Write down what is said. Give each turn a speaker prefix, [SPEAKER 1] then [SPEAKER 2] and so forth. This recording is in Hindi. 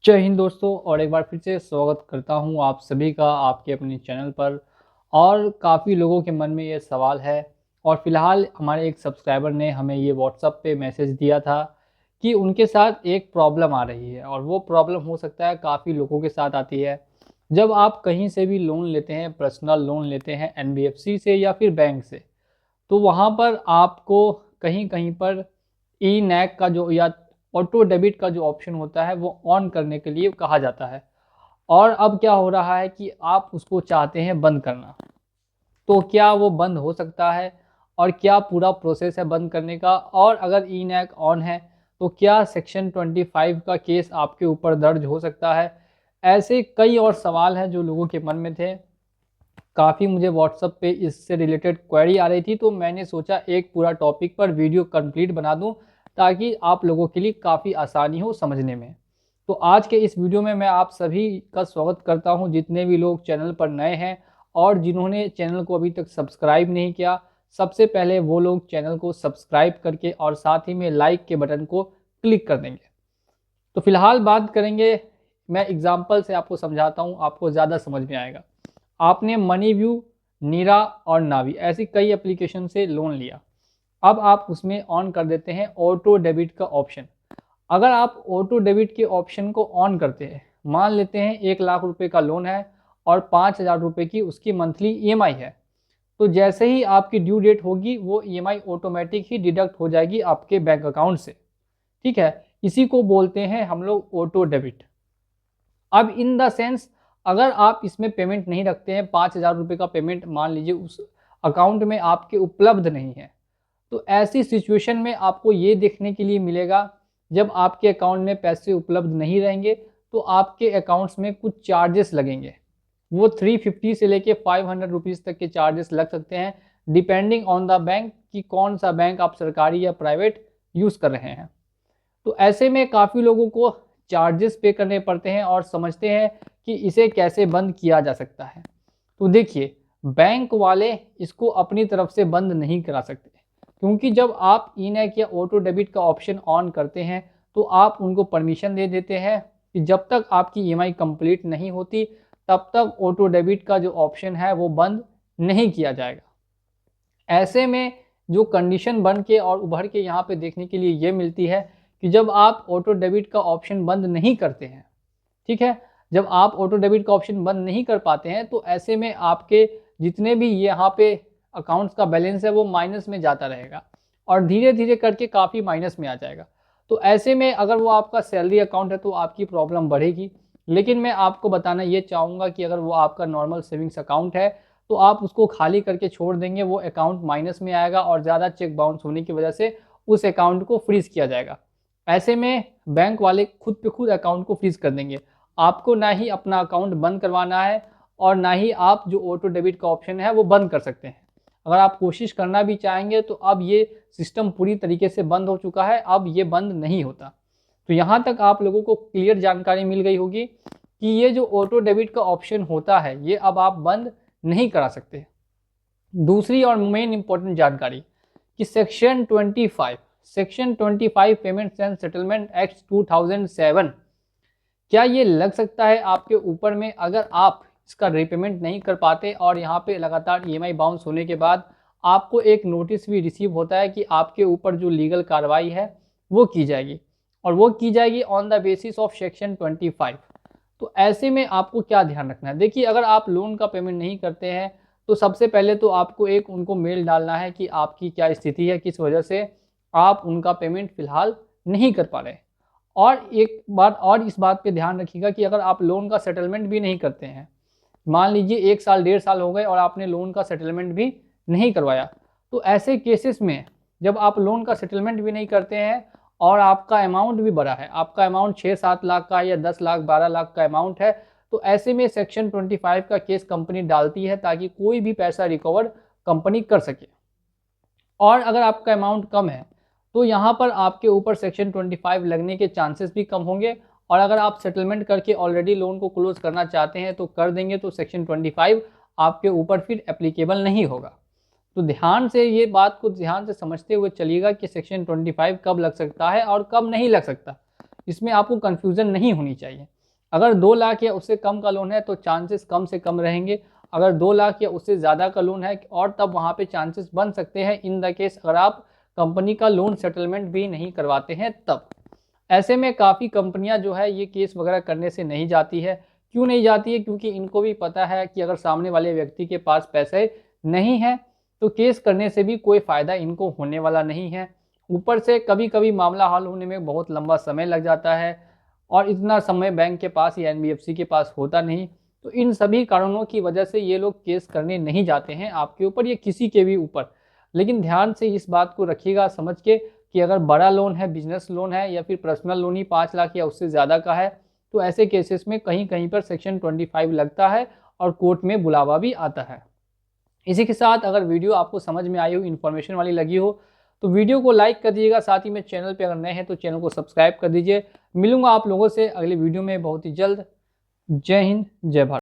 [SPEAKER 1] जय हिंद दोस्तों। और एक बार फिर से स्वागत करता हूं आप सभी का आपके अपने चैनल पर। और काफ़ी लोगों के मन में ये सवाल है और फिलहाल हमारे एक सब्सक्राइबर ने हमें ये व्हाट्सएप पे मैसेज दिया था कि उनके साथ एक प्रॉब्लम आ रही है और वो प्रॉब्लम हो सकता है काफ़ी लोगों के साथ आती है। जब आप कहीं से भी लोन लेते हैं, पर्सनल लोन लेते हैं एनबीएफसी से या फिर बैंक से, तो वहाँ पर आपको कहीं कहीं पर ई नैक का जो या ऑटो डेबिट का जो ऑप्शन होता है वो ऑन करने के लिए कहा जाता है। और अब क्या हो रहा है कि आप उसको चाहते हैं बंद करना, तो क्या वो बंद हो सकता है और क्या पूरा प्रोसेस है बंद करने का, और अगर ई नैक ऑन है तो क्या सेक्शन 25 का केस आपके ऊपर दर्ज हो सकता है। ऐसे कई और सवाल हैं जो लोगों के मन में थे। काफ़ी मुझे व्हाट्सएप पे इससे रिलेटेड क्वेरी आ रही थी, तो मैंने सोचा एक पूरा टॉपिक पर वीडियो कंप्लीट बना दूं ताकि आप लोगों के लिए काफ़ी आसानी हो समझने में। तो आज के इस वीडियो में मैं आप सभी का स्वागत करता हूं, जितने भी लोग चैनल पर नए हैं और जिन्होंने चैनल को अभी तक सब्सक्राइब नहीं किया। सबसे पहले वो लोग चैनल को सब्सक्राइब करके और साथ ही में लाइक के बटन को क्लिक कर देंगे। तो फिलहाल बात करेंगे, मैं एग्जाम्पल से आपको समझाता हूँ, आपको ज़्यादा समझ में आएगा। आपने मनी व्यू, नीरा और नावी ऐसी कई एप्लीकेशन से लोन लिया। अब आप उसमें ऑन कर देते हैं ऑटो डेबिट का ऑप्शन। अगर आप ऑटो डेबिट के ऑप्शन को ऑन करते हैं, मान लेते हैं 1 लाख रुपए का लोन है और 5,000 रुपये की उसकी मंथली ईएमआई है, तो जैसे ही आपकी ड्यू डेट होगी वो ईएमआई ऑटोमेटिक ही डिडक्ट हो जाएगी आपके बैंक अकाउंट से। ठीक है, इसी को बोलते हैं हम लोग ऑटो डेबिट। अब इन द सेंस, अगर आप इसमें पेमेंट नहीं रखते हैं, 5,000 रुपये का पेमेंट मान लीजिए उस अकाउंट में आपके उपलब्ध नहीं है, तो ऐसी सिचुएशन में आपको ये देखने के लिए मिलेगा, जब आपके अकाउंट में पैसे उपलब्ध नहीं रहेंगे तो आपके अकाउंट्स में कुछ चार्जेस लगेंगे। वो 350 से लेके 500 रुपीज़ तक के चार्जेस लग सकते हैं, डिपेंडिंग ऑन द बैंक कि कौन सा बैंक आप सरकारी या प्राइवेट यूज़ कर रहे हैं। तो ऐसे में काफ़ी लोगों को चार्जेस पे करने पड़ते हैं और समझते हैं कि इसे कैसे बंद किया जा सकता है। तो देखिए, बैंक वाले इसको अपनी तरफ से बंद नहीं करा सकते, क्योंकि जब आप ई नैक या ऑटो डेबिट का ऑप्शन ऑन करते हैं तो आप उनको परमिशन दे देते हैं कि जब तक आपकी ईएमआई कंप्लीट नहीं होती तब तक ऑटो डेबिट का जो ऑप्शन है वो बंद नहीं किया जाएगा। ऐसे में जो कंडीशन बन के और उभर के यहाँ पे देखने के लिए ये मिलती है कि जब आप ऑटो डेबिट का ऑप्शन बंद नहीं करते हैं, ठीक है, जब आप ऑटो डेबिट का ऑप्शन बंद नहीं कर पाते हैं तो ऐसे में आपके जितने भी यहाँ पे अकाउंट्स का बैलेंस है वो माइनस में जाता रहेगा और धीरे धीरे करके काफ़ी माइनस में आ जाएगा। तो ऐसे में अगर वो आपका सैलरी अकाउंट है तो आपकी प्रॉब्लम बढ़ेगी। लेकिन मैं आपको बताना ये चाहूँगा कि अगर वो आपका नॉर्मल सेविंग्स अकाउंट है तो आप उसको खाली करके छोड़ देंगे, वो अकाउंट माइनस में आएगा और ज़्यादा चेक बाउंस होने की वजह से उस अकाउंट को फ्रीज किया जाएगा। ऐसे में बैंक वाले खुद पे खुद अकाउंट को फ्रीज कर देंगे। आपको ना ही अपना अकाउंट बंद करवाना है और ना ही आप जो ऑटो डेबिट का ऑप्शन है वो बंद कर सकते हैं। अगर आप कोशिश करना भी चाहेंगे तो अब ये सिस्टम पूरी तरीके से बंद हो चुका है, अब ये बंद नहीं होता। तो यहाँ तक आप लोगों को क्लियर जानकारी मिल गई होगी कि ये जो ऑटो डेबिट का ऑप्शन होता है ये अब आप बंद नहीं करा सकते। दूसरी और मेन इंपॉर्टेंट जानकारी कि section 25 payments and settlement act 2007, क्या ये लग सकता है आपके ऊपर में अगर आप इसका रीपेमेंट नहीं कर पाते और यहाँ पे लगातार ईएमआई बाउंस होने के बाद आपको एक नोटिस भी रिसीव होता है कि आपके ऊपर जो लीगल कार्रवाई है वो की जाएगी, और वो की जाएगी on the basis of section 25। तो ऐसे में आपको क्या ध्यान रखना है, देखिए, अगर आप लोन का पेमेंट नहीं करते हैं तो सबसे पहले तो आपको एक उनको मेल डालना है कि आपकी क्या स्थिति है, किस वजह से आप उनका पेमेंट फ़िलहाल नहीं कर पा रहे। और एक बात और इस बात पे ध्यान रखिएगा कि अगर आप लोन का सेटलमेंट भी नहीं करते हैं, मान लीजिए 1 साल 1.5 साल हो गए और आपने लोन का सेटलमेंट भी नहीं करवाया, तो ऐसे केसेस में जब आप लोन का सेटलमेंट भी नहीं करते हैं और आपका अमाउंट भी बड़ा है, आपका अमाउंट 6-7 लाख का या 10 लाख 12 लाख का अमाउंट है, तो ऐसे में सेक्शन 25 का केस कंपनी डालती है ताकि कोई भी पैसा रिकवर कंपनी कर सके। और अगर आपका अमाउंट कम है तो यहाँ पर आपके ऊपर सेक्शन 25 लगने के चांसेस भी कम होंगे, और अगर आप सेटलमेंट करके ऑलरेडी लोन को क्लोज करना चाहते हैं तो कर देंगे, तो सेक्शन 25 आपके ऊपर फिर एप्लीकेबल नहीं होगा। तो ध्यान से ये बात को ध्यान से समझते हुए चलिएगा कि सेक्शन 25 कब लग सकता है और कब नहीं लग सकता, इसमें आपको कन्फ्यूज़न नहीं होनी चाहिए। अगर 2 लाख या उससे कम का लोन है तो चांसेस कम से कम रहेंगे। अगर 2 लाख या उससे ज़्यादा का लोन है और तब वहाँ पे चांसेस बन सकते हैं इन द केस अगर आप कंपनी का लोन सेटलमेंट भी नहीं करवाते हैं तब। ऐसे में काफ़ी कंपनियां जो है ये केस वगैरह करने से नहीं जाती है। क्यों नहीं जाती है? क्योंकि इनको भी पता है कि अगर सामने वाले व्यक्ति के पास पैसे नहीं हैं तो केस करने से भी कोई फ़ायदा इनको होने वाला नहीं है। ऊपर से कभी कभी मामला हल होने में बहुत लंबा समय लग जाता है और इतना समय बैंक के पास या एनबीएफसी के पास होता नहीं। तो इन सभी कारणों की वजह से ये लोग केस करने नहीं जाते हैं आपके ऊपर या किसी के भी ऊपर। लेकिन ध्यान से इस बात को रखिएगा समझ के कि अगर बड़ा लोन है, बिजनेस लोन है या फिर पर्सनल लोन ही 5 लाख या उससे ज़्यादा का है तो ऐसे केसेस में कहीं कहीं पर सेक्शन 25 लगता है और कोर्ट में बुलावा भी आता है। इसी के साथ अगर वीडियो आपको समझ में आई हो, इन्फॉर्मेशन वाली लगी हो तो वीडियो को लाइक कर दीजिएगा। साथ ही में चैनल पे अगर नए हैं तो चैनल को सब्सक्राइब कर दीजिए। मिलूंगा आप लोगों से अगले वीडियो में बहुत ही जल्द। जय हिंद, जय भारत।